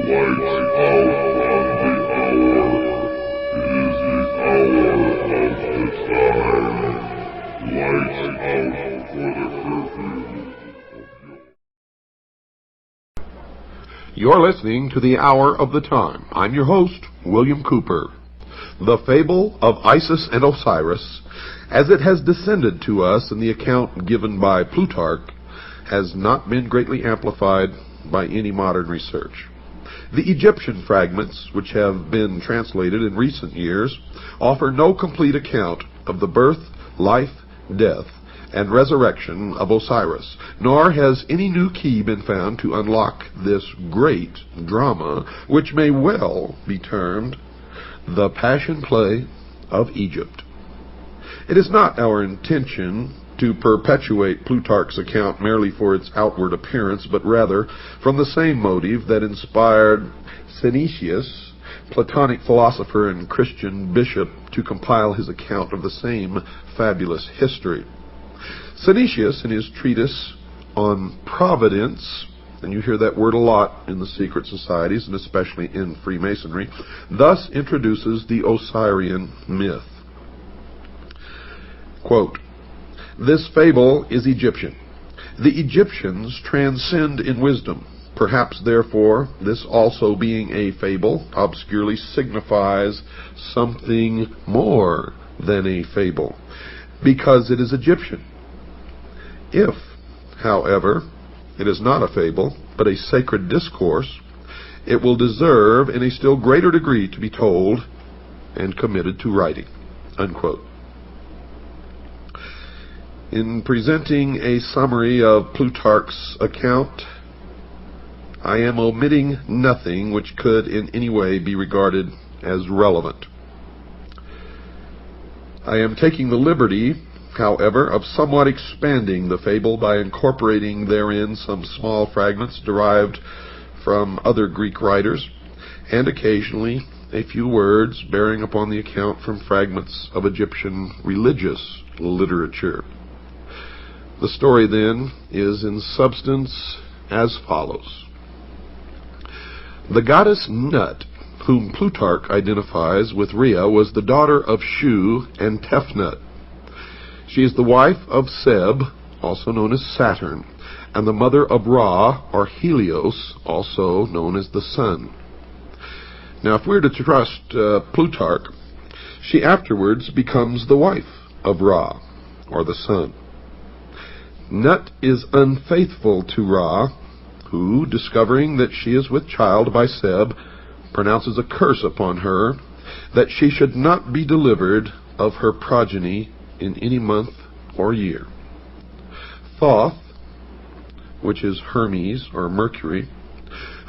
You're listening to the Hour of the Time. I'm your host, William Cooper. The fable of Isis and Osiris, as it has descended to us in the account given by Plutarch, has not been greatly amplified by any modern research. The Egyptian fragments, which have been translated in recent years, offer no complete account of the birth, life, death, and resurrection of Osiris, nor has any new key been found to unlock this great drama, which may well be termed the Passion Play of Egypt. It is not our intention to perpetuate Plutarch's account merely for its outward appearance, but rather from the same motive that inspired Synesius, Platonic philosopher and Christian bishop, to compile his account of the same fabulous history. Synesius, in his treatise on Providence, and you hear that word a lot in the secret societies, and especially in Freemasonry, thus introduces the Osirian myth. Quote, "This fable is Egyptian. The Egyptians transcend in wisdom. Perhaps, therefore, this also being a fable, obscurely signifies something more than a fable, because it is Egyptian. If, however, it is not a fable, but a sacred discourse, it will deserve in a still greater degree to be told and committed to writing." Unquote. In presenting a summary of Plutarch's account, I am omitting nothing which could in any way be regarded as relevant. I am taking the liberty, however, of somewhat expanding the fable by incorporating therein some small fragments derived from other Greek writers, and occasionally a few words bearing upon the account from fragments of Egyptian religious literature. The story, then, is in substance as follows. The goddess Nut, whom Plutarch identifies with Rhea, was the daughter of Shu and Tefnut. She is the wife of Seb, also known as Saturn, and the mother of Ra, or Helios, also known as the sun. Now, if we're to trust Plutarch, she afterwards becomes the wife of Ra, or the sun. Nut is unfaithful to Ra, who, discovering that she is with child by Seb, pronounces a curse upon her that she should not be delivered of her progeny in any month or year. Thoth, which is Hermes or Mercury,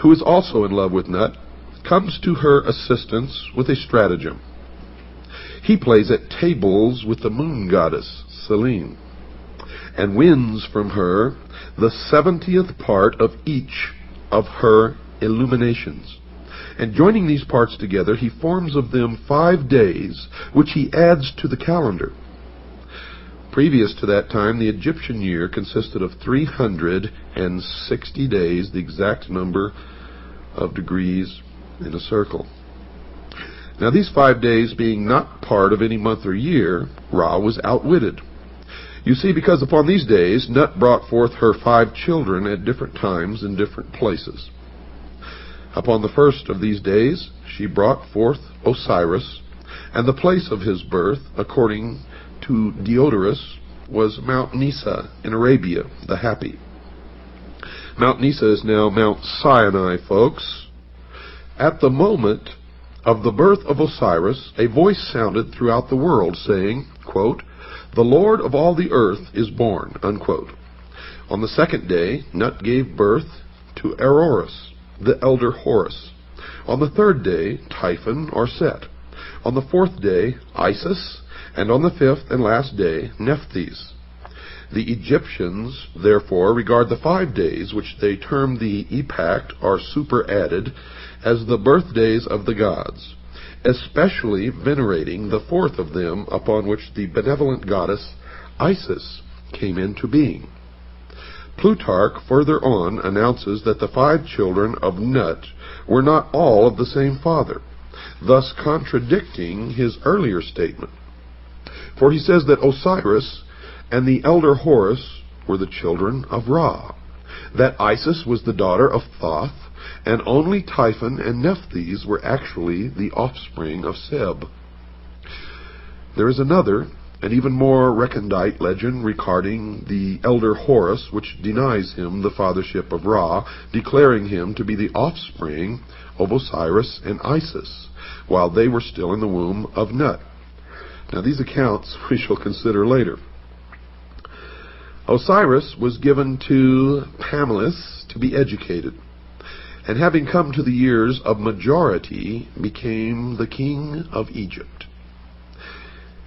who is also in love with Nut, comes to her assistance with a stratagem. He plays at tables with the moon goddess Selene, and wins from her the 70th part of each of her illuminations. And joining these parts together, he forms of them 5 days, which he adds to the calendar. Previous to that time, the Egyptian year consisted of 360 days, the exact number of degrees in a circle. Now, these 5 days being not part of any month or year, Ra was outwitted. You see, because upon these days, Nut brought forth her 5 children at different times in different places. Upon the first of these days, she brought forth Osiris, and the place of his birth, according to Diodorus, was Mount Nisa in Arabia, the Happy. Mount Nisa is now Mount Sinai, folks. At the moment of the birth of Osiris, a voice sounded throughout the world saying, quote, "The Lord of all the earth is born," unquote. On the second day, Nut gave birth to Eroris, the elder Horus. On the third day, Typhon or Set. On the fourth day, Isis, and on the fifth and last day, Nephthys. The Egyptians, therefore, regard the 5 days, which they term the epact, or superadded, as the birthdays of the gods, especially venerating the fourth of them, upon which the benevolent goddess Isis came into being. Plutarch further on announces that the 5 children of Nut were not all of the same father, thus contradicting his earlier statement. For he says that Osiris and the elder Horus were the children of Ra, that Isis was the daughter of Thoth, and only Typhon and Nephthys were actually the offspring of Seb. There is another and even more recondite legend regarding the elder Horus, which denies him the fathership of Ra, declaring him to be the offspring of Osiris and Isis, while they were still in the womb of Nut. Now these accounts we shall consider later. Osiris was given to Pamela to be educated, and having come to the years of majority, became the king of Egypt.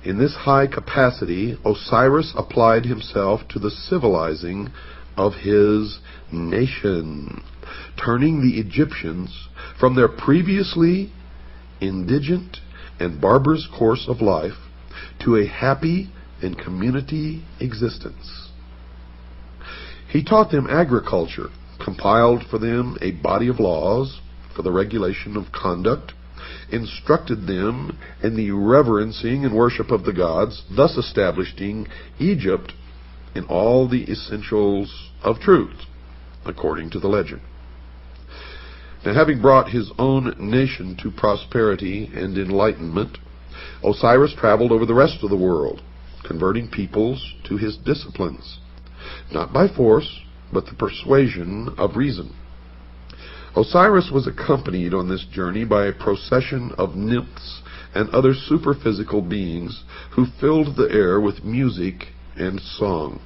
In this high capacity, Osiris applied himself to the civilizing of his nation, turning the Egyptians from their previously indigent and barbarous course of life to a happy and community existence. He taught them agriculture, compiled for them a body of laws for the regulation of conduct, instructed them in the reverencing and worship of the gods, thus establishing Egypt in all the essentials of truth, according to the legend. Now, having brought his own nation to prosperity and enlightenment, Osiris traveled over the rest of the world, converting peoples to his disciplines, not by force, but the persuasion of reason. Osiris was accompanied on this journey by a procession of nymphs and other superphysical beings who filled the air with music and song.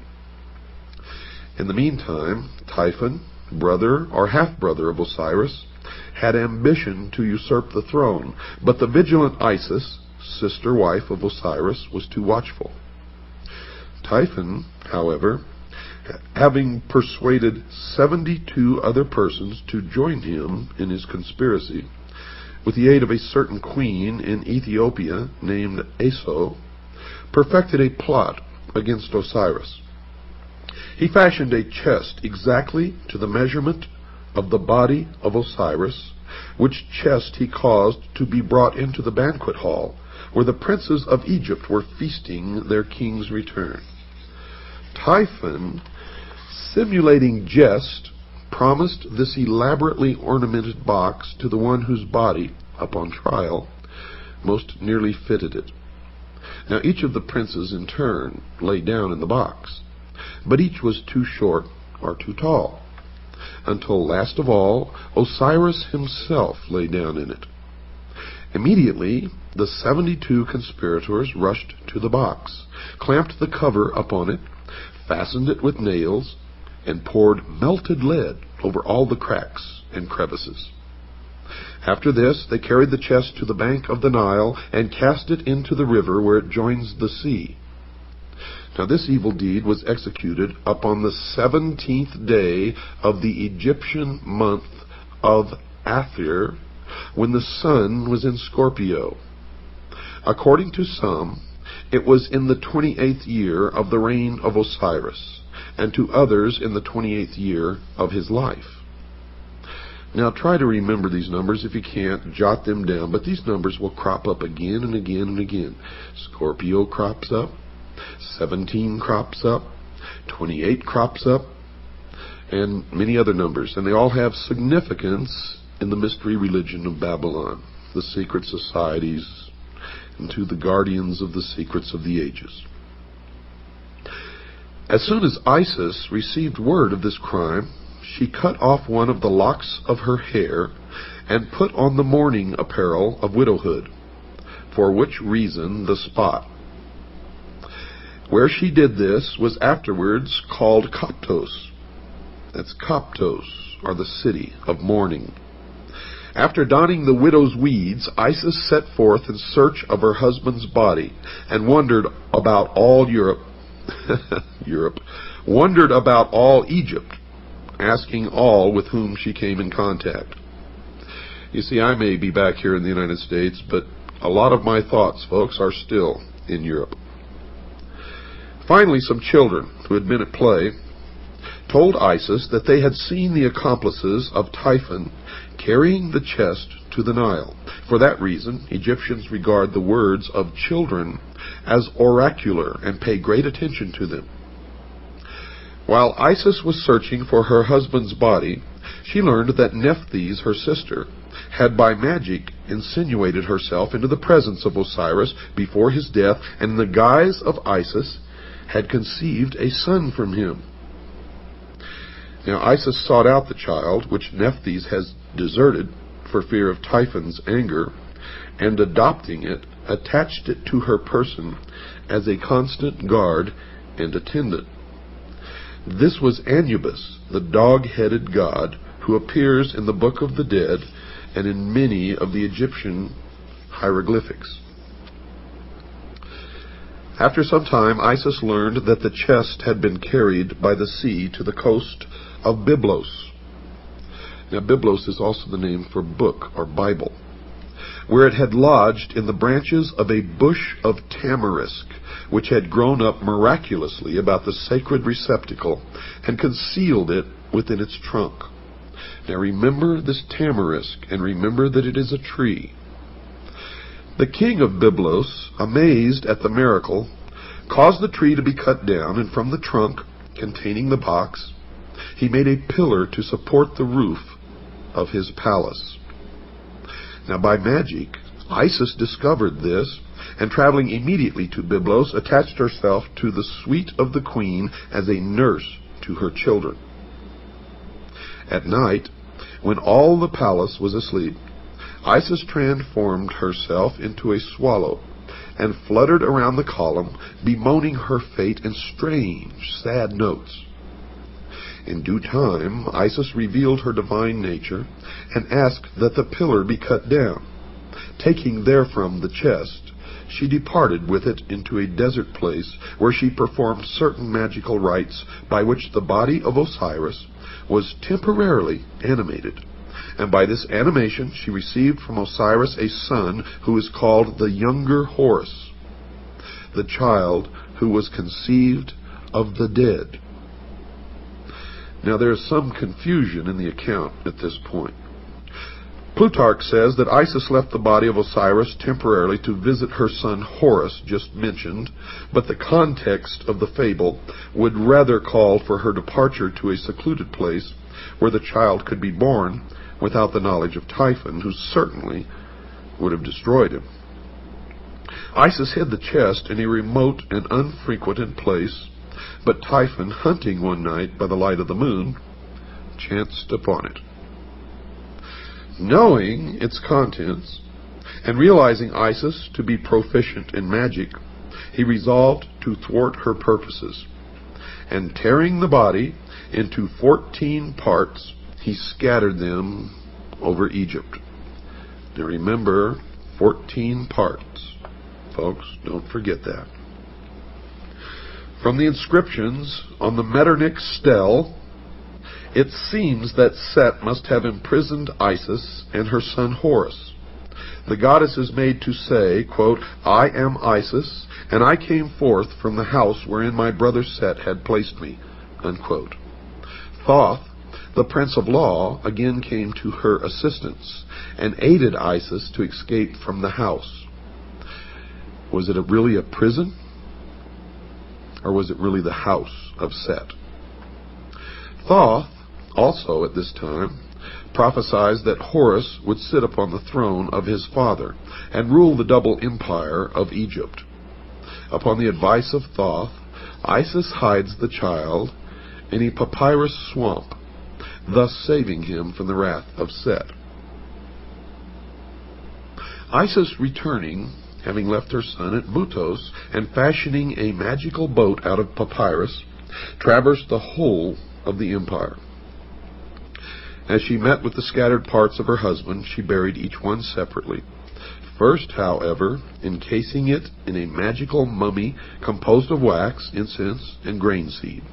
In the meantime, Typhon, brother or half-brother of Osiris, had ambition to usurp the throne, but the vigilant Isis, sister wife of Osiris, was too watchful. Typhon, however, having persuaded 72 other persons to join him in his conspiracy, with the aid of a certain queen in Ethiopia named Aso, perfected a plot against Osiris. He fashioned a chest exactly to the measurement of the body of Osiris, which chest he caused to be brought into the banquet hall, where the princes of Egypt were feasting their king's return. Typhon, simulating jest, promised this elaborately ornamented box to the one whose body, upon trial, most nearly fitted it. Now each of the princes in turn lay down in the box, but each was too short or too tall, until last of all Osiris himself lay down in it. Immediately the 72 conspirators rushed to the box, clamped the cover upon it, fastened it with nails, and poured melted lead over all the cracks and crevices. After this, they carried the chest to the bank of the Nile and cast it into the river where it joins the sea. Now this evil deed was executed upon the 17th day of the Egyptian month of Athir, when the sun was in Scorpio. According to some, it was in the 28th year of the reign of Osiris, and to others in the 28th year of his life. Now try to remember these numbers. If you can't, jot them down, but these numbers will crop up again and again and again. Scorpio crops up, 17 crops up, 28 crops up, and many other numbers, and they all have significance in the mystery religion of Babylon, the secret societies, and to the guardians of the secrets of the ages. As soon as Isis received word of this crime, she cut off one of the locks of her hair and put on the mourning apparel of widowhood, for which reason the spot where she did this was afterwards called Koptos. That's Koptos, or the city of mourning. After donning the widow's weeds, Isis set forth in search of her husband's body and wandered about all wandered about all Egypt, asking all with whom she came in contact. You see, I may be back here in the United States, but a lot of my thoughts, folks, are still in Europe. Finally, some children who had been at play told Isis that they had seen the accomplices of Typhon carrying the chest to the Nile. For that reason, Egyptians regard the words of children as oracular and pay great attention to them. While Isis was searching for her husband's body, she learned that Nephthys, her sister, had by magic insinuated herself into the presence of Osiris before his death, and in the guise of Isis had conceived a son from him. Now Isis sought out the child, which Nephthys has deserted for fear of Typhon's anger, and adopting it, attached it to her person as a constant guard and attendant. This was Anubis, the dog-headed god, who appears in the Book of the Dead and in many of the Egyptian hieroglyphics. After some time, Isis learned that the chest had been carried by the sea to the coast of Byblos. Now, Byblos is also the name for book or Bible, where it had lodged in the branches of a bush of tamarisk, which had grown up miraculously about the sacred receptacle and concealed it within its trunk. Now remember this tamarisk, and remember that it is a tree. The king of Byblos, amazed at the miracle, caused the tree to be cut down, and from the trunk containing the box, he made a pillar to support the roof of his palace. Now by magic, Isis discovered this, and traveling immediately to Byblos, attached herself to the suite of the queen as a nurse to her children. At night, when all the palace was asleep, Isis transformed herself into a swallow and fluttered around the column, bemoaning her fate in strange, sad notes. In due time, Isis revealed her divine nature and asked that the pillar be cut down. Taking therefrom the chest, she departed with it into a desert place, where she performed certain magical rites by which the body of Osiris was temporarily animated. And by this animation she received from Osiris a son who is called the younger Horus, the child who was conceived of the dead. Now there is some confusion in the account at this point. Plutarch says that Isis left the body of Osiris temporarily to visit her son Horus, just mentioned, but the context of the fable would rather call for her departure to a secluded place where the child could be born without the knowledge of Typhon, who certainly would have destroyed him. Isis hid the chest in a remote and unfrequented place, but Typhon, hunting one night by the light of the moon, chanced upon it. Knowing its contents, and realizing Isis to be proficient in magic, he resolved to thwart her purposes, and tearing the body into 14 parts, he scattered them over Egypt. Now remember, 14 parts, folks, don't forget that. From the inscriptions on the Metternich stele, it seems that Set must have imprisoned Isis and her son Horus. The goddess is made to say, quote, "I am Isis, and I came forth from the house wherein my brother Set had placed me," unquote. Thoth, the prince of law, again came to her assistance and aided Isis to escape from the house. Was it really a prison? Or was it really the house of Set? Thoth also at this time prophesied that Horus would sit upon the throne of his father and rule the double empire of Egypt. Upon the advice of Thoth, Isis hides the child in a papyrus swamp, thus saving him from the wrath of Set. Isis returning, having left her son at Butos, and fashioning a magical boat out of papyrus, traversed the whole of the empire. As she met with the scattered parts of her husband, she buried each one separately. First, however, encasing it in a magical mummy composed of wax, incense, and grain seed.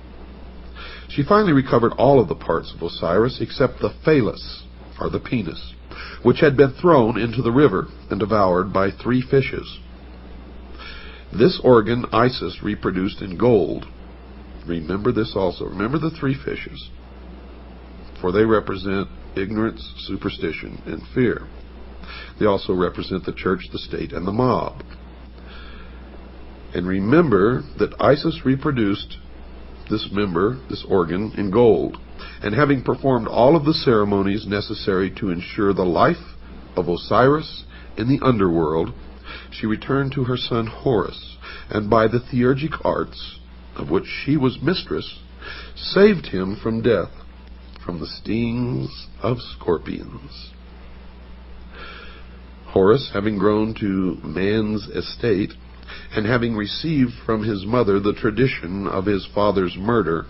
She finally recovered all of the parts of Osiris except the phallus, or the penis, which had been thrown into the river and devoured by 3 fishes. This organ Isis reproduced in gold, Remember this also. Remember the three fishes, for they represent ignorance, superstition, and fear. They also represent the church, the state, and the mob. And remember that Isis reproduced this member, this organ, in gold, and having performed all of the ceremonies necessary to ensure the life of Osiris in the underworld, she returned to her son Horus, and by the theurgic arts, of which she was mistress, saved him from death, from the stings of scorpions. Horus, having grown to man's estate, and having received from his mother the tradition of his father's murder,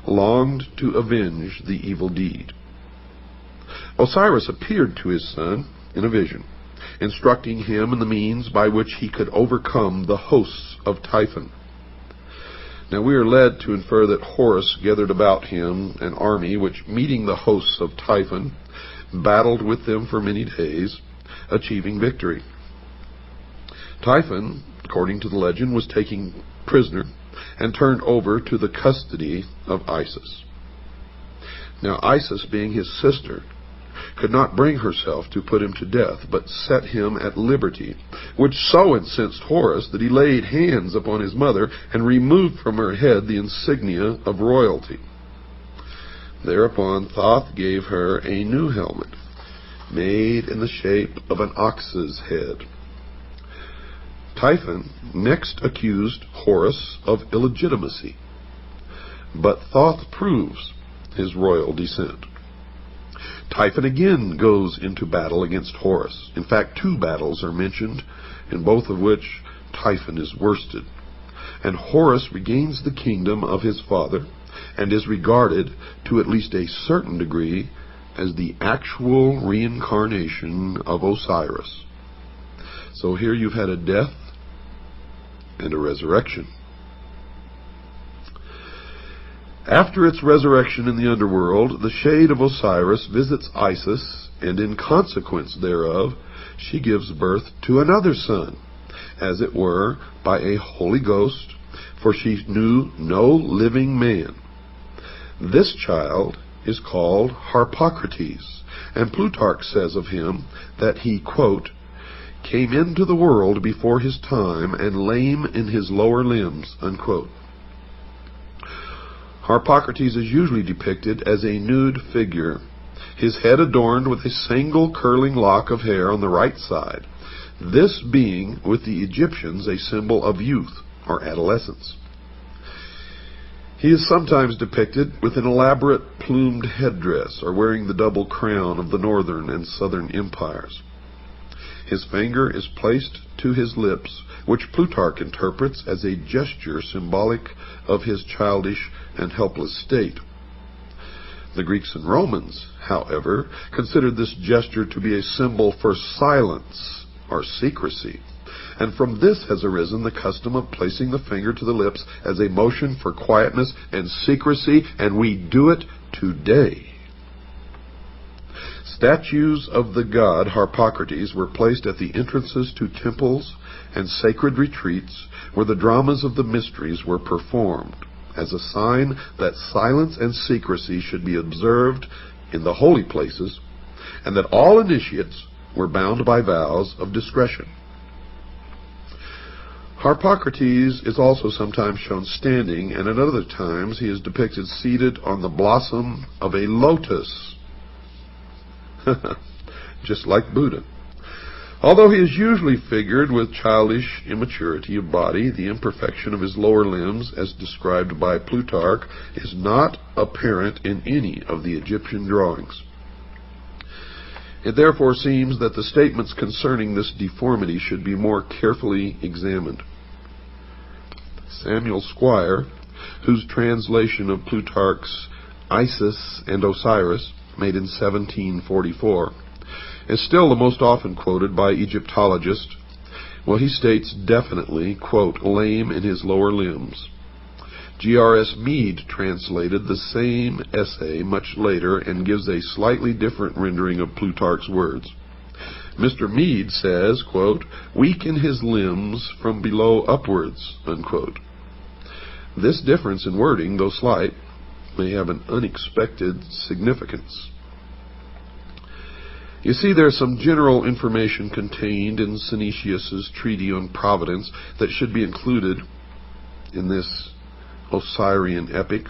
longed to avenge the evil deed. Osiris appeared to his son in a vision, instructing him in the means by which he could overcome the hosts of Typhon. Now we are led to infer that Horus gathered about him an army which, meeting the hosts of Typhon, battled with them for many days, achieving victory. Typhon, according to the legend, was taken prisoner and turned over to the custody of Isis. Now Isis, being his sister, could not bring herself to put him to death, but set him at liberty, which so incensed Horus that he laid hands upon his mother and removed from her head the insignia of royalty. Thereupon Thoth gave her a new helmet, made in the shape of an ox's head. Typhon next accused Horus of illegitimacy, but Thoth proves his royal descent. Typhon again goes into battle against Horus. In fact, 2 battles are mentioned, in both of which Typhon is worsted. And Horus regains the kingdom of his father, and is regarded, to at least a certain degree, as the actual reincarnation of Osiris. So here you've had a death and a resurrection. After its resurrection in the underworld, the shade of Osiris visits Isis, and in consequence thereof, she gives birth to another son, as it were, by a Holy Ghost, for she knew no living man. This child is called Harpocrates, and Plutarch says of him that he, quote, came into the world before his time and lame in his lower limbs, unquote. Harpocrates is usually depicted as a nude figure, his head adorned with a single curling lock of hair on the right side, this being, with the Egyptians, a symbol of youth or adolescence. He is sometimes depicted with an elaborate plumed headdress, or wearing the double crown of the northern and southern empires. His finger is placed to his lips, which Plutarch interprets as a gesture symbolic of his childish and helpless state. The Greeks and Romans, however, considered this gesture to be a symbol for silence or secrecy, and from this has arisen the custom of placing the finger to the lips as a motion for quietness and secrecy, and we do it today. Statues of the god Harpocrates were placed at the entrances to temples and sacred retreats where the dramas of the mysteries were performed, as a sign that silence and secrecy should be observed in the holy places, and that all initiates were bound by vows of discretion. Harpocrates is also sometimes shown standing, and at other times he is depicted seated on the blossom of a lotus, just like Buddha. Although he is usually figured with childish immaturity of body, the imperfection of his lower limbs, as described by Plutarch, is not apparent in any of the Egyptian drawings. It therefore seems that the statements concerning this deformity should be more carefully examined. Samuel Squire, whose translation of Plutarch's Isis and Osiris, made in 1744, is still the most often quoted by Egyptologists. Well, he states definitely, quote, lame in his lower limbs. G.R.S. Mead translated the same essay much later and gives a slightly different rendering of Plutarch's words. Mr. Mead says, quote, weak in his limbs from below upwards, unquote. This difference in wording, though slight, may have an unexpected significance. You see, there's some general information contained in Synesius's treatise on providence that should be included in this Osirian epic.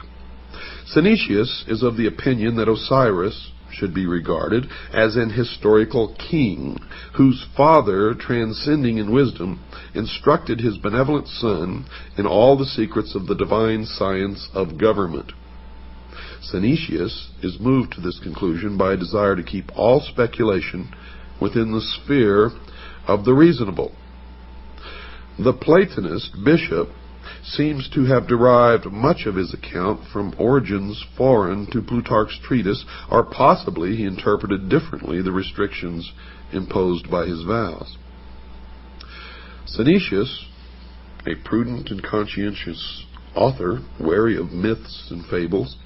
Synesius is of the opinion that Osiris should be regarded as an historical king whose father, transcending in wisdom, instructed his benevolent son in all the secrets of the divine science of government. Synesius is moved to this conclusion by a desire to keep all speculation within the sphere of the reasonable. The Platonist bishop seems to have derived much of his account from origins foreign to Plutarch's treatise, or possibly he interpreted differently the restrictions imposed by his vows. Synesius, a prudent and conscientious author, wary of myths and fables,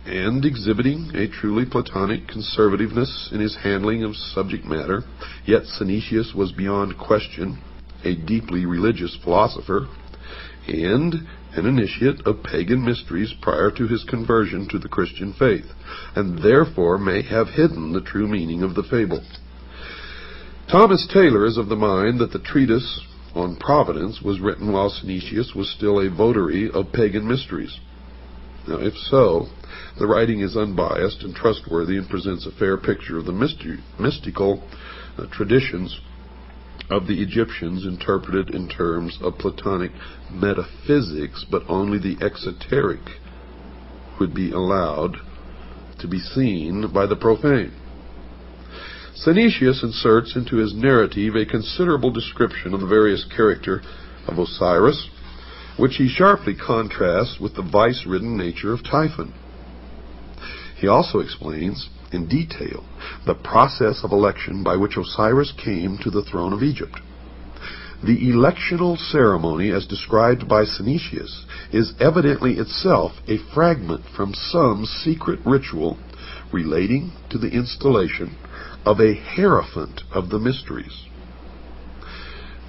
and exhibiting a truly Platonic conservativeness in his handling of subject matter, yet Synesius was beyond question a deeply religious philosopher and an initiate of pagan mysteries prior to his conversion to the Christian faith, and therefore may have hidden the true meaning of the fable. Thomas Taylor is of the mind that the treatise on providence was written while Synesius was still a votary of pagan mysteries. Now, if so, the writing is unbiased and trustworthy and presents a fair picture of the mystical traditions of the Egyptians, interpreted in terms of Platonic metaphysics, but only the exoteric would be allowed to be seen by the profane. Synesius inserts into his narrative a considerable description of the various character of Osiris, which he sharply contrasts with the vice-ridden nature of Typhon. He also explains in detail the process of election by which Osiris came to the throne of Egypt. The electional ceremony, as described by Synesius, is evidently itself a fragment from some secret ritual relating to the installation of a hierophant of the mysteries.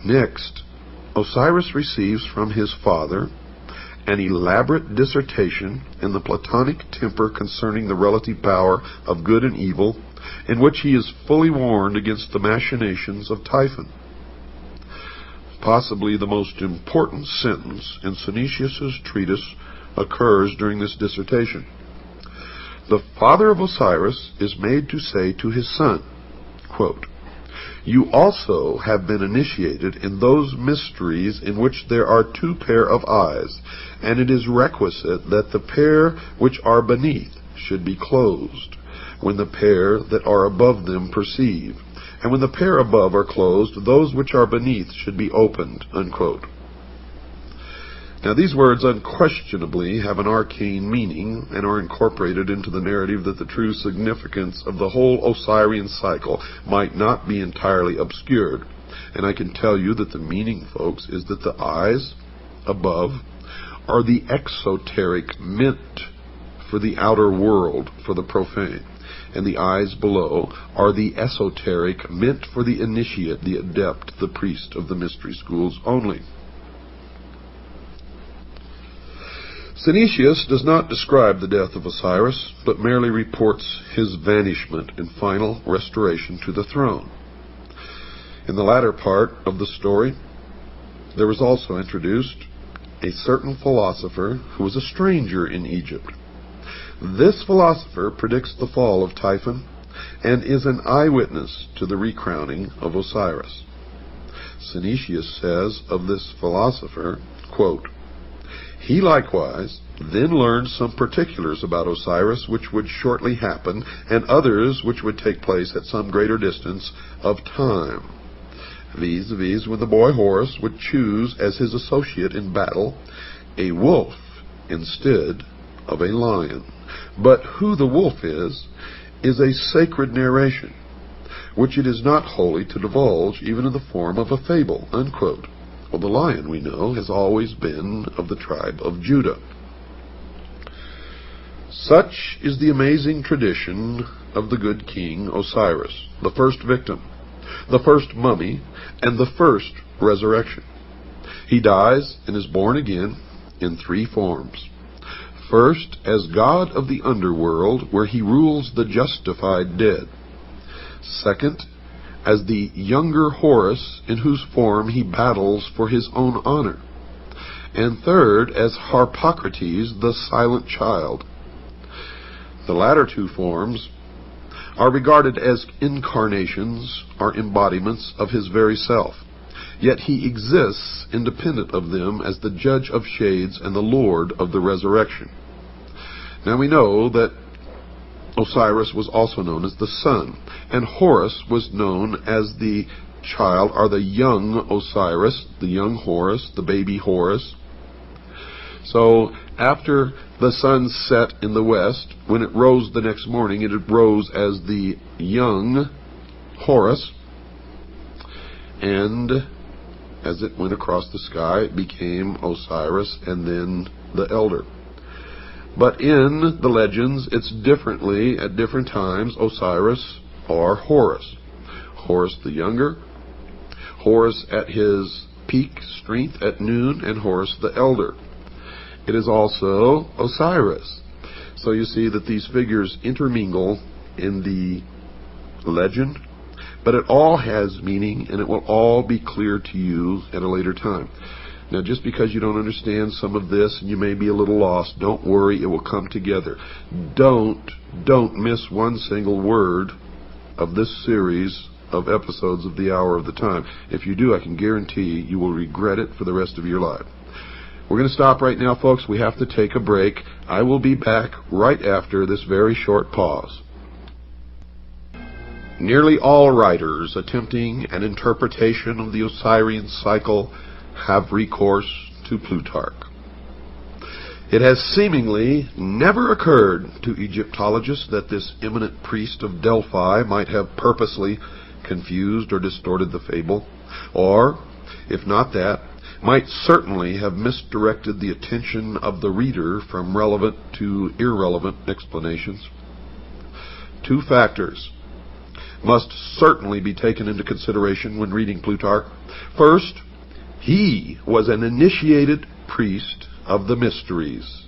Next, Osiris receives from his father an elaborate dissertation in the Platonic temper concerning the relative power of good and evil, in which he is fully warned against the machinations of Typhon. Possibly the most important sentence in Synesius's treatise occurs during this dissertation. The father of Osiris is made to say to his son, quote, "You also have been initiated in those mysteries in which there are two pair of eyes, and it is requisite that the pair which are beneath should be closed, when the pair that are above them perceive, and when the pair above are closed, those which are beneath should be opened," unquote. Now, these words unquestionably have an arcane meaning and are incorporated into the narrative that the true significance of the whole Osirian cycle might not be entirely obscured. And I can tell you that the meaning, folks, is that the eyes above are the exoteric meant for the outer world, for the profane, and the eyes below are the esoteric meant for the initiate, the adept, the priest of the mystery schools only. Synesius does not describe the death of Osiris, but merely reports his vanishment and final restoration to the throne. In the latter part of the story, there was also introduced a certain philosopher who was a stranger in Egypt. This philosopher predicts the fall of Typhon and is an eyewitness to the recrowning of Osiris. Synesius says of this philosopher, quote, "He likewise then learned some particulars about Osiris which would shortly happen, and others which would take place at some greater distance of time, viz. When the boy Horus would choose as his associate in battle a wolf instead of a lion. But who the wolf is a sacred narration, which it is not holy to divulge even in the form of a fable," unquote. Well, the lion, we know, has always been of the tribe of Judah. Such is the amazing tradition of the good king Osiris, the first victim, the first mummy, and the first resurrection. He dies and is born again in three forms. First, as god of the underworld, where he rules the justified dead. Second, as the younger Horus, in whose form he battles for his own honor. And third, as Harpocrates, the silent child. The latter two forms are regarded as incarnations or embodiments of his very self. Yet he exists independent of them as the judge of shades and the lord of the resurrection. Now we know that Osiris was also known as the sun, and Horus was known as the child, or the young Osiris, the young Horus, the baby Horus. So after the sun set in the west, when it rose the next morning, it rose as the young Horus, and as it went across the sky, it became Osiris and then the elder. But in the legends, it's differently at different times Osiris or Horus. Horus the younger, Horus at his peak strength at noon, and Horus the elder. It is also Osiris. So you see that these figures intermingle in the legend, but it all has meaning, and it will all be clear to you at a later time. Now, just because you don't understand some of this and you may be a little lost, don't worry, it will come together. Don't miss one single word of this series of episodes of the Hour of the Time. If you do, I can guarantee you will regret it for the rest of your life. We're going to stop right now, folks. We have to take a break. I will be back right after this very short pause. Nearly all writers attempting an interpretation of the Osirian cycle have recourse to Plutarch. It has seemingly never occurred to Egyptologists that this eminent priest of Delphi might have purposely confused or distorted the fable, or, if not that, might certainly have misdirected the attention of the reader from relevant to irrelevant explanations. Two factors must certainly be taken into consideration when reading Plutarch. First, he was an initiated priest of the mysteries.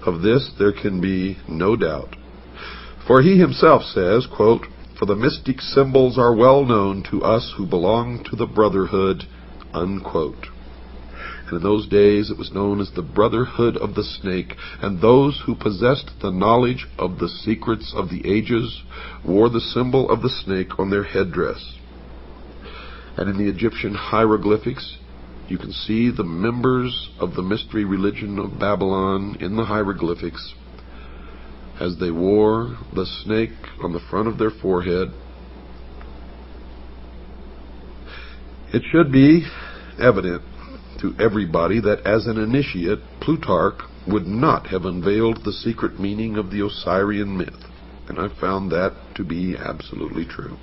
Of this there can be no doubt. For he himself says, quote, "For the mystic symbols are well known to us who belong to the brotherhood," unquote. And in those days it was known as the Brotherhood of the Snake, and those who possessed the knowledge of the secrets of the ages wore the symbol of the snake on their headdress. And in the Egyptian hieroglyphics, you can see the members of the mystery religion of Babylon in the hieroglyphics as they wore the snake on the front of their forehead. It should be evident to everybody that as an initiate, Plutarch would not have unveiled the secret meaning of the Osirian myth, and I found that to be absolutely true.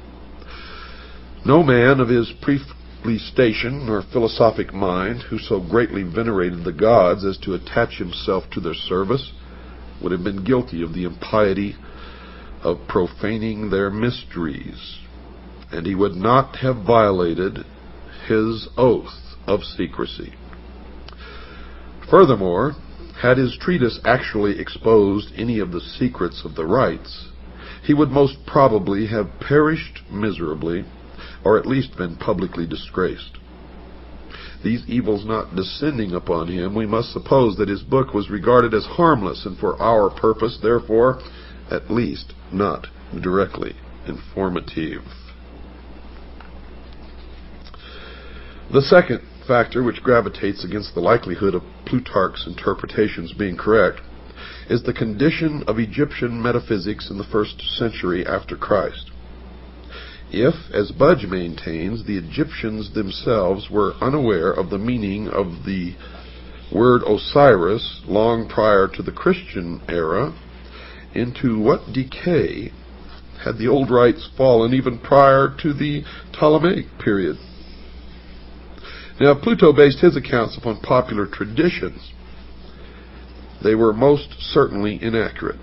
No man of his priestly station or philosophic mind who so greatly venerated the gods as to attach himself to their service would have been guilty of the impiety of profaning their mysteries, and he would not have violated his oath of secrecy. Furthermore, had his treatise actually exposed any of the secrets of the rites, he would most probably have perished miserably, or at least been publicly disgraced. These evils not descending upon him, we must suppose that his book was regarded as harmless, and for our purpose, therefore, at least not directly informative. The second factor which gravitates against the likelihood of Plutarch's interpretations being correct is the condition of Egyptian metaphysics in the 1st century after Christ. If, as Budge maintains, the Egyptians themselves were unaware of the meaning of the word Osiris long prior to the Christian era, into what decay had the old rites fallen even prior to the Ptolemaic period? Now, Pluto based his accounts upon popular traditions. They were most certainly inaccurate,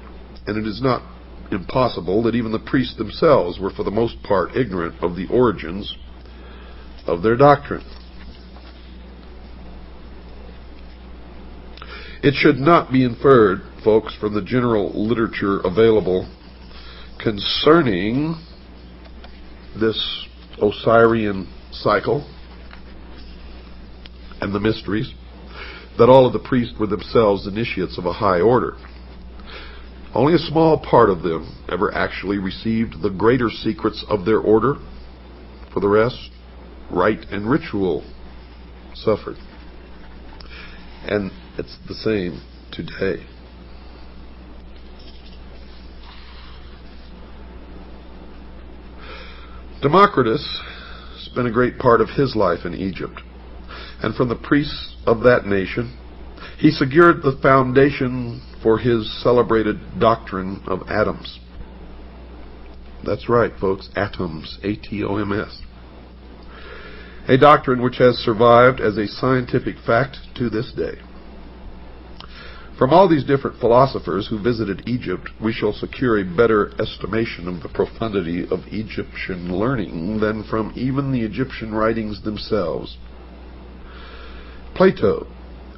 and it is not impossible that even the priests themselves were for the most part ignorant of the origins of their doctrine. It should not be inferred, folks, from the general literature available concerning this Osirian cycle and the mysteries that all of the priests were themselves initiates of a high order. Only a small part of them ever actually received the greater secrets of their order. For the rest, rite and ritual suffered. And it's the same today. Democritus spent a great part of his life in Egypt, and from the priests of that nation he secured the foundation for his celebrated doctrine of atoms. That's right, folks, atoms, A-T-O-M-S. A doctrine which has survived as a scientific fact to this day. From all these different philosophers who visited Egypt, we shall secure a better estimation of the profundity of Egyptian learning than from even the Egyptian writings themselves. Plato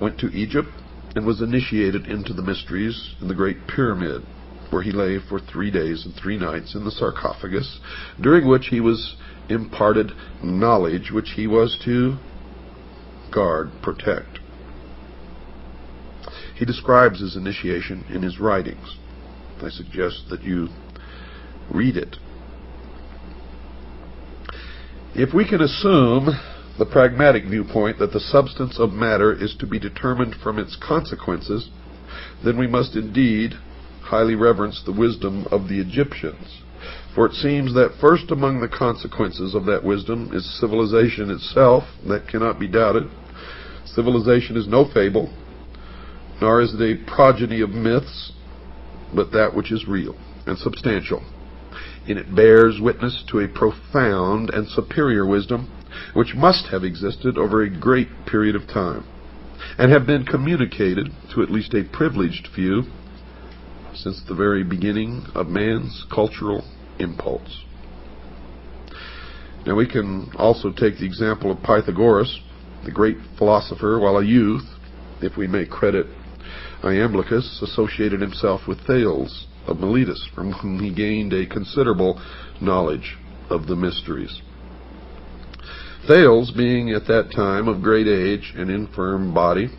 went to Egypt and was initiated into the mysteries in the Great Pyramid, where he lay for 3 days and 3 nights in the sarcophagus, during which he was imparted knowledge which he was to guard, protect. He describes his initiation in his writings. I suggest that you read it. If we can assume the pragmatic viewpoint that the substance of matter is to be determined from its consequences, then we must indeed highly reverence the wisdom of the Egyptians. For it seems that first among the consequences of that wisdom is civilization itself. That cannot be doubted. Civilization is no fable, nor is it a progeny of myths, but that which is real and substantial. And it bears witness to a profound and superior wisdom, which must have existed over a great period of time, and have been communicated to at least a privileged few since the very beginning of man's cultural impulse. Now we can also take the example of Pythagoras, the great philosopher. While a youth, if we may credit Iamblichus, associated himself with Thales of Miletus, from whom he gained a considerable knowledge of the mysteries. Thales, being at that time of great age and infirm body,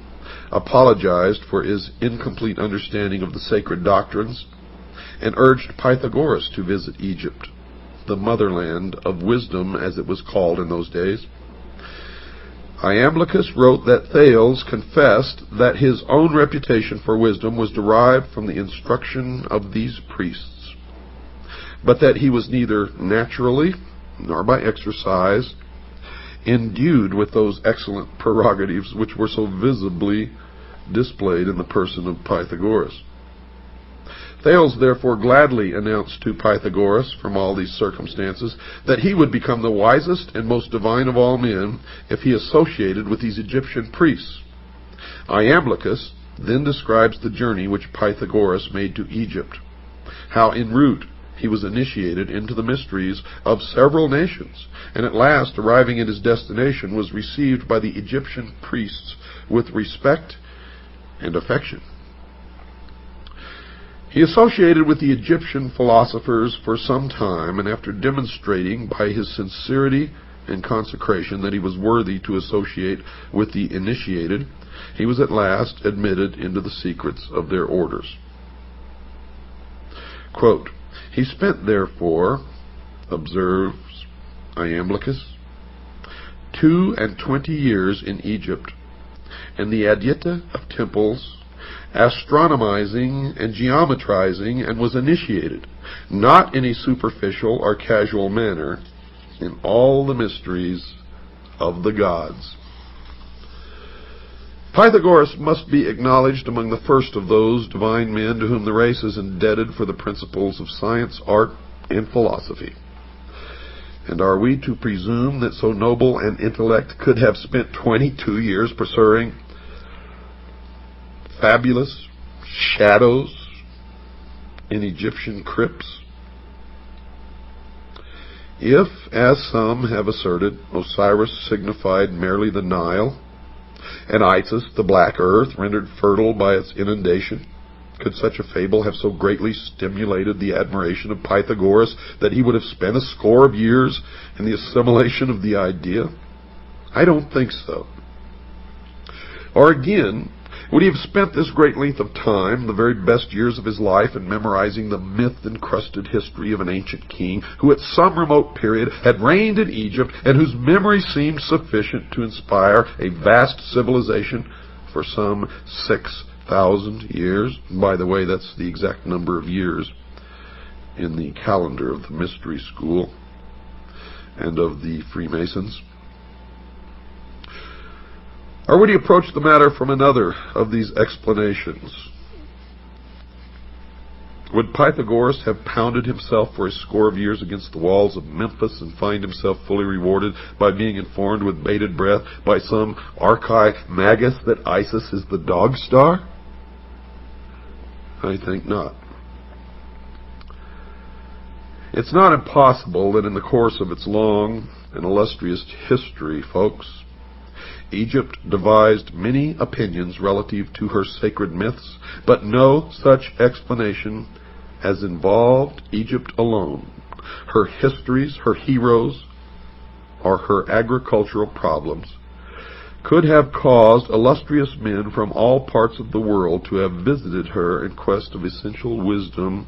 apologized for his incomplete understanding of the sacred doctrines and urged Pythagoras to visit Egypt, the motherland of wisdom as it was called in those days. Iamblichus wrote that Thales confessed that his own reputation for wisdom was derived from the instruction of these priests, but that he was neither naturally nor by exercise endued with those excellent prerogatives which were so visibly displayed in the person of Pythagoras. Thales therefore gladly announced to Pythagoras, from all these circumstances, that he would become the wisest and most divine of all men if he associated with these Egyptian priests. Iamblichus then describes the journey which Pythagoras made to Egypt, how en route he was initiated into the mysteries of several nations, and at last, arriving at his destination, was received by the Egyptian priests with respect and affection. He associated with the Egyptian philosophers for some time, and after demonstrating by his sincerity and consecration that he was worthy to associate with the initiated, he was at last admitted into the secrets of their orders. Quote, "He spent, therefore," observes Iamblichus, 22 years in Egypt, and the adyta of temples, astronomizing and geometrizing, and was initiated, not in a superficial or casual manner, in all the mysteries of the gods. Pythagoras must be acknowledged among the first of those divine men to whom the race is indebted for the principles of science, art, and philosophy. And are we to presume that so noble an intellect could have spent 22 years pursuing fabulous shadows in Egyptian crypts? If, as some have asserted, Osiris signified merely the Nile, and Isis, the black earth, rendered fertile by its inundation? Could such a fable have so greatly stimulated the admiration of Pythagoras that he would have spent a score of years in the assimilation of the idea? I don't think so. Or again, would he have spent this great length of time, the very best years of his life, in memorizing the myth-encrusted history of an ancient king who at some remote period had reigned in Egypt and whose memory seemed sufficient to inspire a vast civilization for some 6,000 years? By the way, that's the exact number of years in the calendar of the Mystery School and of the Freemasons. Or would he approach the matter from another of these explanations? Would Pythagoras have pounded himself for a score of years against the walls of Memphis and find himself fully rewarded by being informed with bated breath by some archi-magus that Isis is the dog star? I think not. It's not impossible that in the course of its long and illustrious history, folks, Egypt devised many opinions relative to her sacred myths, but no such explanation has involved Egypt alone. Her histories, her heroes, or her agricultural problems could have caused illustrious men from all parts of the world to have visited her in quest of essential wisdom,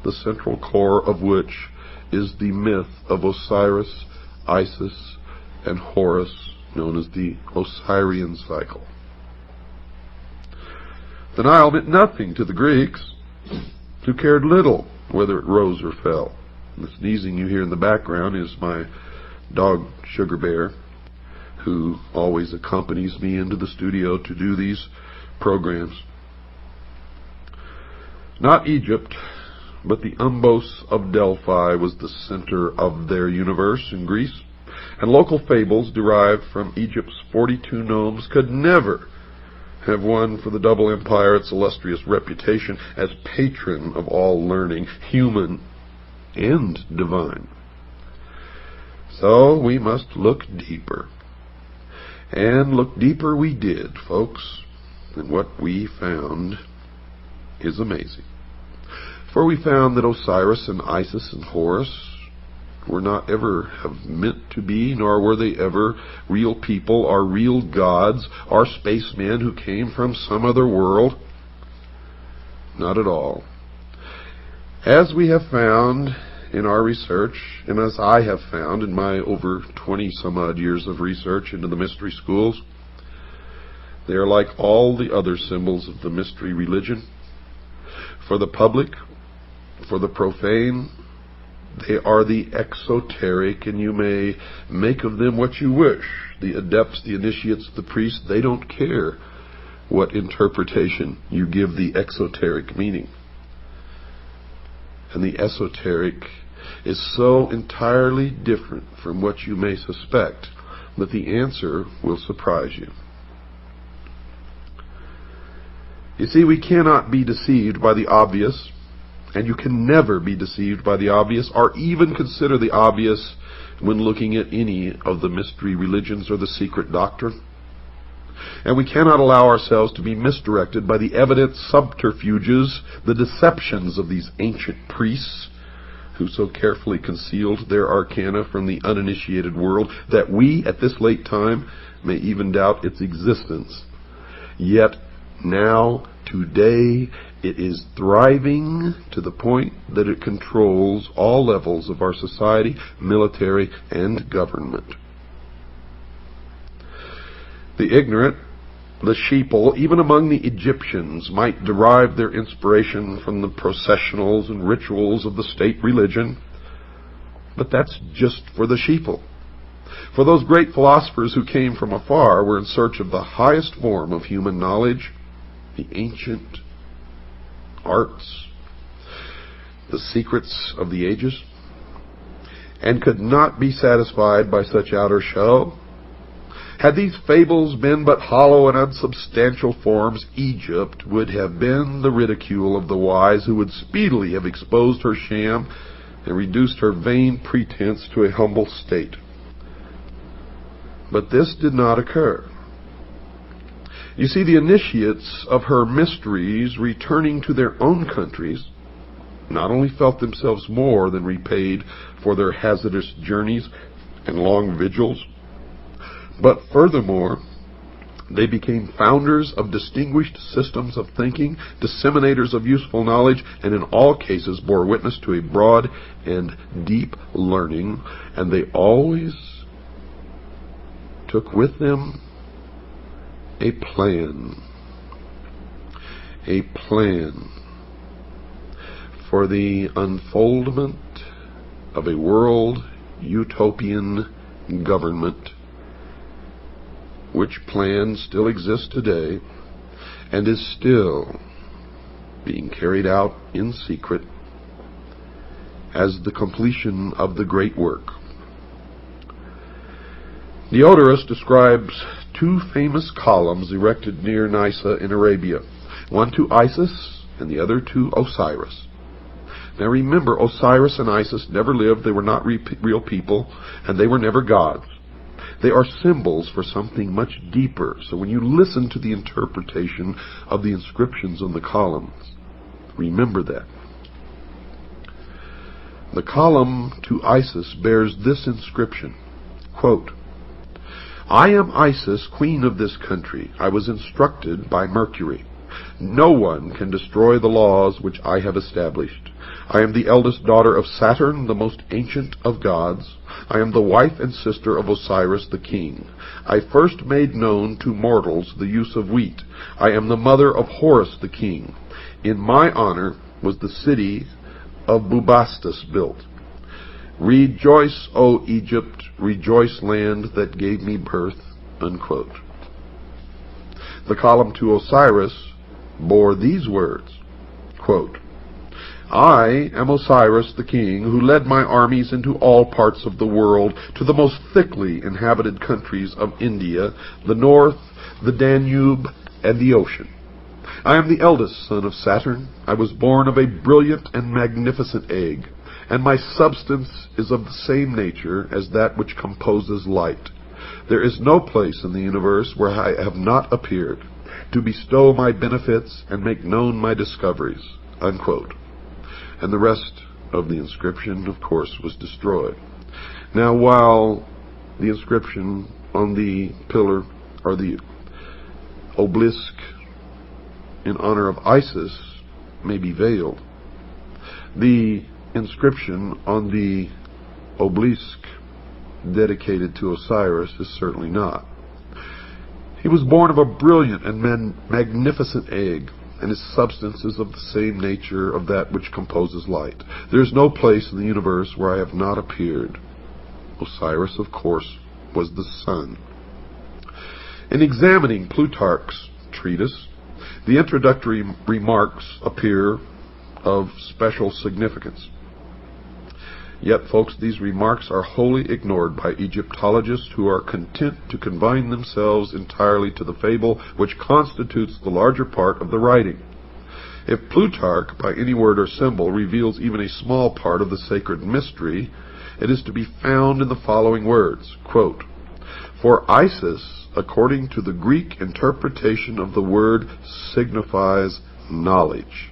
the central core of which is the myth of Osiris, Isis, and Horus, known as the Osirian cycle. The Nile meant nothing to the Greeks, who cared little whether it rose or fell. The sneezing you hear in the background is my dog Sugar Bear, who always accompanies me into the studio to do these programs. Not Egypt, but the Umbos of Delphi was the center of their universe in Greece, and local fables derived from Egypt's 42 gnomes could never have won for the double empire its illustrious reputation as patron of all learning, human and divine. So we must look deeper. And look deeper we did, folks, and what we found is amazing. For we found that Osiris and Isis and Horus were not ever have meant to be, nor were they ever real people or real gods or spacemen who came from some other world. Not at all. As we have found in our research, and as I have found in my over 20-some-odd years of research into the mystery schools, they are like all the other symbols of the mystery religion. For the public, for the profane, they are the exoteric, and you may make of them what you wish. The adepts, the initiates, the priests, they don't care what interpretation you give the exoteric meaning. And the esoteric is so entirely different from what you may suspect that the answer will surprise you. You see, we cannot be deceived by the obvious, and you can never be deceived by the obvious, or even consider the obvious when looking at any of the mystery religions or the secret doctrine. And we cannot allow ourselves to be misdirected by the evident subterfuges, the deceptions of these ancient priests, who so carefully concealed their arcana from the uninitiated world that we, at this late time, may even doubt its existence. Yet now, today, it is thriving to the point that it controls all levels of our society, military, and government. The ignorant, the sheeple, even among the Egyptians, might derive their inspiration from the processionals and rituals of the state religion, but that's just for the sheeple. For those great philosophers who came from afar were in search of the highest form of human knowledge, the ancient arts, the secrets of the ages, and could not be satisfied by such outer show. Had these fables been but hollow and unsubstantial forms, Egypt would have been the ridicule of the wise, who would speedily have exposed her sham and reduced her vain pretense to a humble state. But this did not occur. You see, the initiates of her mysteries, returning to their own countries, not only felt themselves more than repaid for their hazardous journeys and long vigils, but furthermore, they became founders of distinguished systems of thinking, disseminators of useful knowledge, and in all cases bore witness to a broad and deep learning, and they always took with them a plan for the unfoldment of a world utopian government, which plan still exists today and is still being carried out in secret as the completion of the great work. Diodorus describes two famous columns erected near Nysa in Arabia, one to Isis and the other to Osiris. Now remember, Osiris and Isis never lived, they were not real people, and they were never gods. They are symbols for something much deeper. So when you listen to the interpretation of the inscriptions on the columns, remember that. The column to Isis bears this inscription, quote, "I am Isis, queen of this country. I was instructed by Mercury. No one can destroy the laws which I have established. I am the eldest daughter of Saturn, the most ancient of gods. I am the wife and sister of Osiris the king. I first made known to mortals the use of wheat. I am the mother of Horus the king. In my honor was the city of Bubastis built. Rejoice, O Egypt, rejoice, land that gave me birth," unquote. The column to Osiris bore these words, quote, "I am Osiris the king, who led my armies into all parts of the world, to the most thickly inhabited countries of India, the north, the Danube, and the ocean. I am the eldest son of Saturn. I was born of a brilliant and magnificent egg, and my substance is of the same nature as that which composes light. There is no place in the universe where I have not appeared, to bestow my benefits and make known my discoveries," unquote. And the rest of the inscription, of course, was destroyed. Now, while the inscription on the pillar, or the obelisk in honor of Isis, may be veiled, the inscription on the obelisk dedicated to Osiris is certainly not. He was born of a brilliant and magnificent egg, and his substance is of the same nature of that which composes light. There is no place in the universe where I have not appeared. Osiris, of course, was the sun. In examining Plutarch's treatise, the introductory remarks appear of special significance. Yet, folks, these remarks are wholly ignored by Egyptologists who are content to confine themselves entirely to the fable which constitutes the larger part of the writing. If Plutarch, by any word or symbol, reveals even a small part of the sacred mystery, it is to be found in the following words, quote, "For Isis, according to the Greek interpretation of the word, signifies knowledge,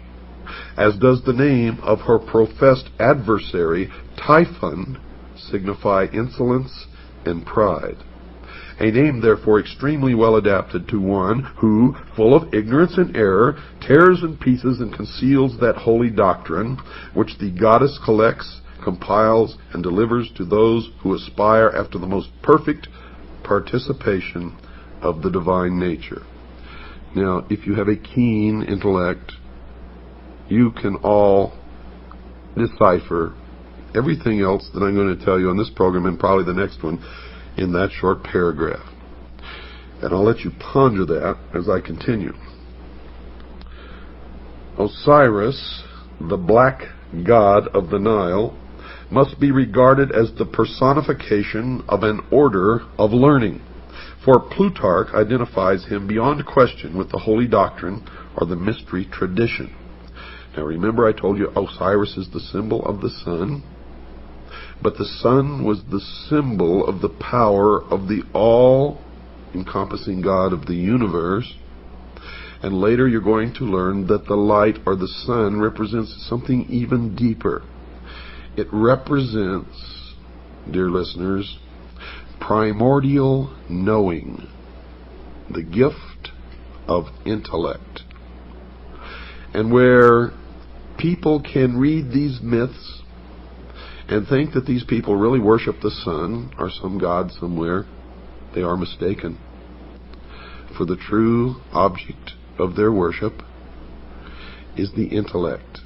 as does the name of her professed adversary, Typhon, signify insolence and pride. A name, therefore, extremely well adapted to one who, full of ignorance and error, tears in pieces and conceals that holy doctrine which the goddess collects, compiles, and delivers to those who aspire after the most perfect participation of the divine nature." Now, if you have a keen intellect, you can all decipher everything else that I'm going to tell you on this program and probably the next one in that short paragraph. And I'll let you ponder that as I continue. Osiris, the black god of the Nile, must be regarded as the personification of an order of learning, for Plutarch identifies him beyond question with the holy doctrine or the mystery tradition. Now remember, I told you Osiris is the symbol of the sun, but the sun was the symbol of the power of the all-encompassing God of the universe, And later you're going to learn that the light or the sun represents something even deeper. It represents, dear listeners, primordial knowing, the gift of intellect. And where people can read these myths and think that these people really worship the sun or some god somewhere, they are mistaken. For the true object of their worship is the intellect.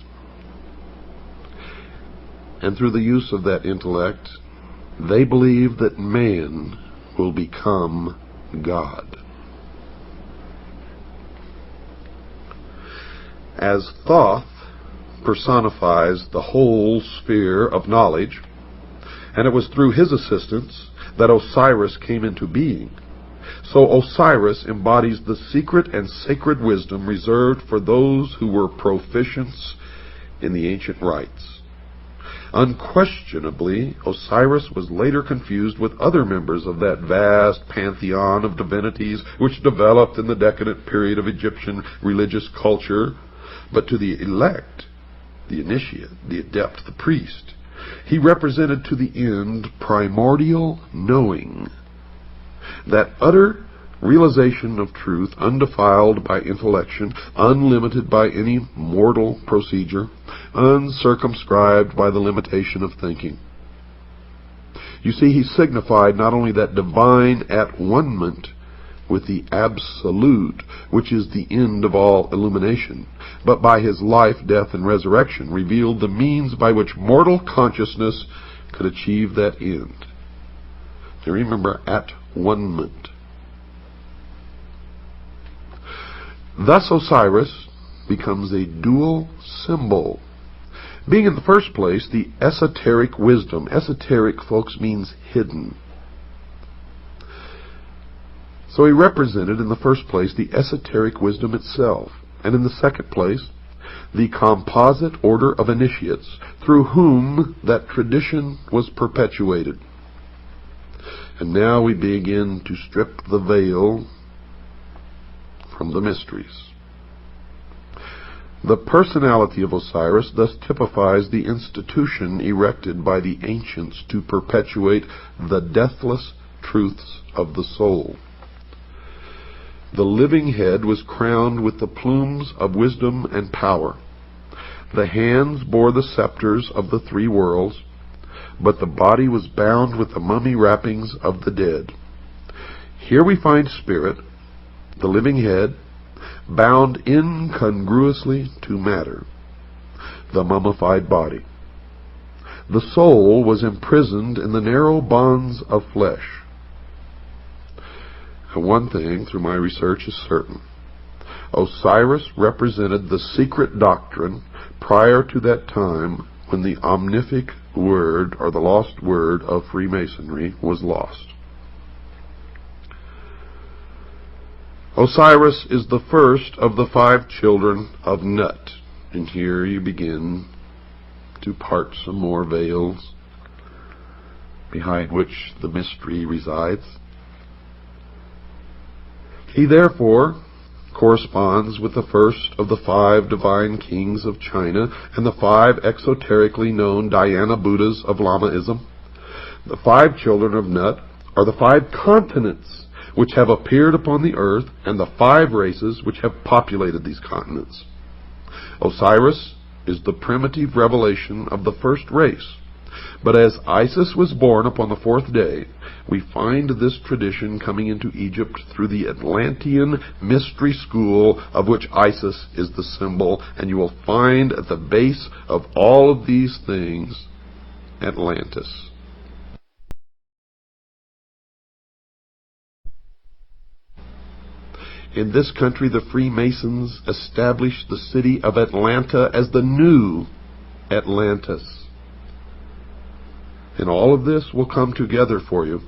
And through the use of that intellect, they believe that man will become God. As Thoth personifies the whole sphere of knowledge, and it was through his assistance that Osiris came into being, so Osiris embodies the secret and sacred wisdom reserved for those who were proficients in the ancient rites. Unquestionably, Osiris was later confused with other members of that vast pantheon of divinities which developed in the decadent period of Egyptian religious culture. But to the elect, the initiate, the adept, the priest, he represented to the end primordial knowing, that utter realization of truth, undefiled by intellection, unlimited by any mortal procedure, uncircumscribed by the limitation of thinking. You see, he signified not only that divine at-one-ment with the Absolute, which is the end of all illumination, but by his life, death, and resurrection revealed the means by which mortal consciousness could achieve that end. Now remember, at-one-ment. Thus Osiris becomes a dual symbol, being in the first place the esoteric wisdom. Esoteric, folks, means hidden. So he represented in the first place the esoteric wisdom itself, and in the second place the composite order of initiates through whom that tradition was perpetuated. And now we begin to strip the veil from the mysteries. The personality of Osiris thus typifies the institution erected by the ancients to perpetuate the deathless truths of the soul. The living head was crowned with the plumes of wisdom and power. The hands bore the scepters of the three worlds, but the body was bound with the mummy wrappings of the dead. Here we find spirit, the living head, bound incongruously to matter, the mummified body. The soul was imprisoned in the narrow bonds of flesh. And one thing, through my research, is certain. Osiris represented the secret doctrine prior to that time when the omnific word, or the lost word, of Freemasonry was lost. Osiris is the first of the 5 children of Nut. And here you begin to part some more veils behind which the mystery resides. He therefore corresponds with the first of the 5 divine kings of China and the 5 exoterically known Dhyana Buddhas of Lamaism. The 5 children of Nut are the 5 continents which have appeared upon the earth and the 5 races which have populated these continents. Osiris is the primitive revelation of the first race. But as Isis was born upon the 4th day, we find this tradition coming into Egypt through the Atlantean mystery school, of which Isis is the symbol, and you will find at the base of all of these things Atlantis. In this country, the Freemasons established the city of Atlanta as the new Atlantis. And all of this will come together for you.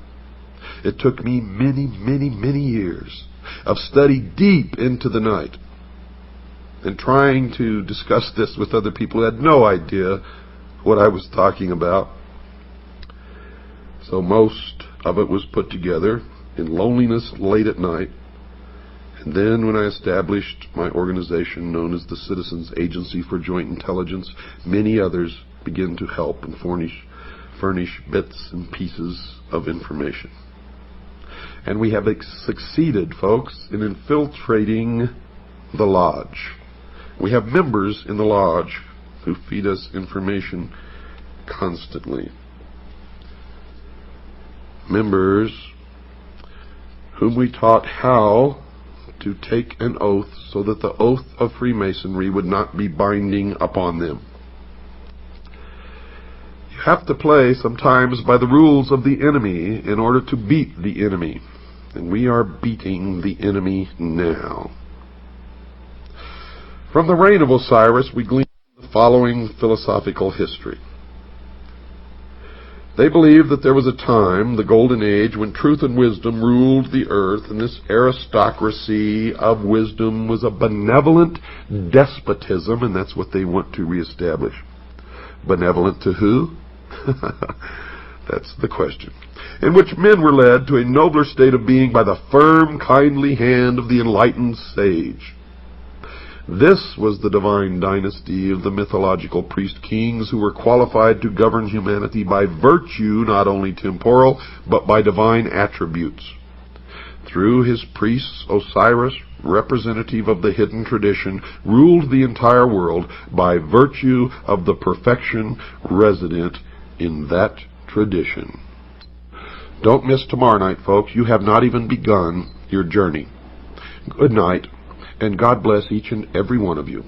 It took me many years of study deep into the night and trying to discuss this with other people who had no idea what I was talking about. So most of it was put together in loneliness late at night And then when I established my organization known as the Citizens Agency for Joint Intelligence, many others began to help and furnish bits and pieces of information. And we have succeeded, folks, in infiltrating the lodge. We have members in the lodge who feed us information constantly. Members whom we taught how to take an oath so that the oath of Freemasonry would not be binding upon them. You have to play sometimes by the rules of the enemy in order to beat the enemy. And we are beating the enemy now. From the reign of Osiris, we glean the following philosophical history. They believed that there was a time, the Golden Age, when truth and wisdom ruled the earth, and this aristocracy of wisdom was a benevolent despotism, and that's what they want to reestablish. Benevolent to who? That's the question. In which men were led to a nobler state of being by the firm, kindly hand of the enlightened sage. This was the divine dynasty of the mythological priest-kings who were qualified to govern humanity by virtue not only temporal, but by divine attributes. Through his priests, Osiris, representative of the hidden tradition, ruled the entire world by virtue of the perfection resident in that tradition. Don't miss tomorrow night, folks. You have not even begun your journey. Good night. And God bless each and every one of you.